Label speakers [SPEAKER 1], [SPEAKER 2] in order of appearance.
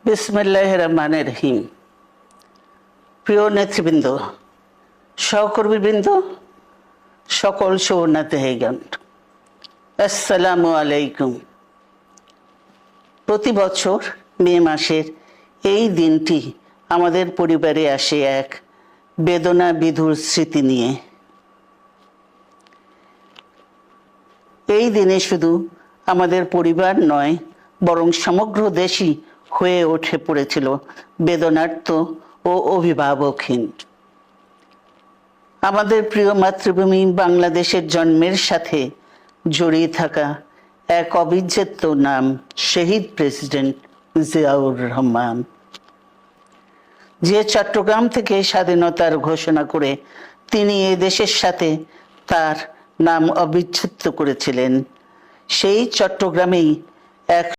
[SPEAKER 1] বিসমিল্লাহির রহমানির রহিম। প্রিয় নেতৃবৃন্দ, সহকর্মীবৃন্দ, সকল শরণার্থীগণ, আসসালামু আলাইকুম। প্রতি বছর মে মাসের এই দিনটি আমাদের পরিবারে আসে এক বেদনা বিধুর স্মৃতি নিয়ে। এই দিনে শুধু আমাদের পরিবার নয়, বরং সমগ্র দেশই হয়ে উঠে পড়েছিল বেদনার্ত ও অভিভাবকহীন। আমাদের প্রিয় মাতৃভূমি বাংলাদেশের জন্মের সাথে জড়িয়ে থাকা এক অবিচ্ছেদ্য নাম শহীদ প্রেসিডেন্ট জিয়াউর রহমান, যে চট্টগ্রাম থেকে স্বাধীনতার ঘোষণা করে তিনি এ দেশের সাথে তার নাম অবিচ্ছেদ্য করেছিলেন। সেই চট্টগ্রামেই এক